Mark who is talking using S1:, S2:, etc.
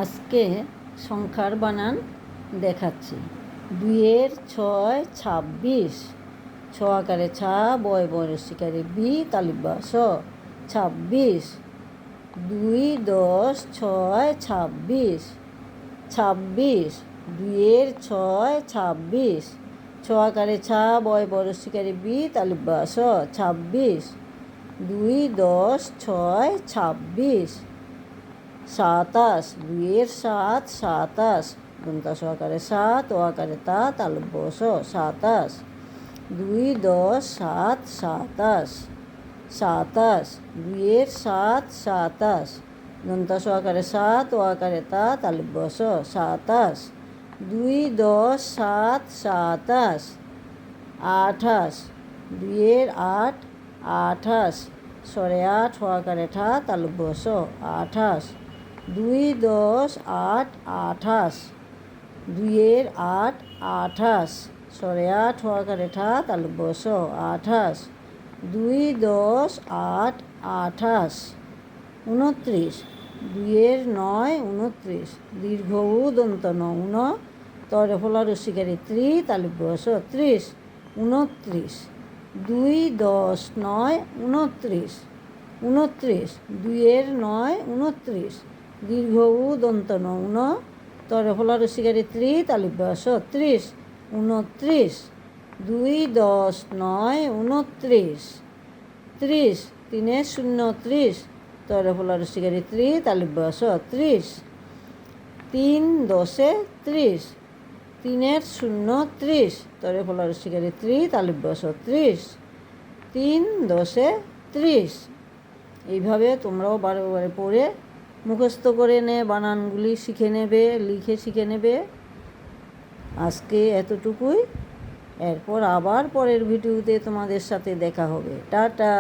S1: আজকে সংখ্যার বানান দেখাচ্ছি। 2-এর 6 26, ছ আকারে ছা, বয় বয় শিকারে বি, তালিবা স 26। 2 10 6 26, 26। 2-এর 6 26, ছ আকারে ছা, বয় বড় শিকারে বি, তালিবা স 26। 2 10 6 26, 27। 2-এর 7 27, দন্তা স আকারে 7, ও আকারে তা, তালব্য স 27। 2 10 7 27, 27। 2-এর 7 27, দন্তা স আকারে 7, ও আকারে তা, তালব্য স 27। 2 10 7 27, 28। 2-এর 8 28, সরে 8, হ আকারে ঠা, তালব্য স 28। 2 10 8 28, 2-এর 8 28, সরে 8, হ আকারে ঠা, তালব্য স 28। 2 10 8 28, 29। 2-এর 9 29, দীর্ঘ উ দন্ত ন উন, তরে ফলা রসিকারে ত্রি, তালব্য স 30, 29। 2 10 9 29, 29। 2-এর 9 29, দীর্ঘ উ দন্ত ন উন, তরে ফলা রসিকারে ত্রি, তালব্য স 30, 29। 2 10 9 29, 30। 3-এর 0 30, তরে ফলা রসিকারে ত্রি, তালব্য স 30। 3 10 30, 3-এর 0 30, তরে ফলা রসিকারে ত্রি, তালব্য স 30। 3 10 30। এইভাবে তোমরাও বারে বারে পড়ে মুখস্থ করে বানানগুলি শিখে নেবে, লিখে শিখে নেবে। আজকে এতটুকুই। এরপর আবার পরের ভিডিওতে তোমাদের সাথে দেখা হবে। টাটা।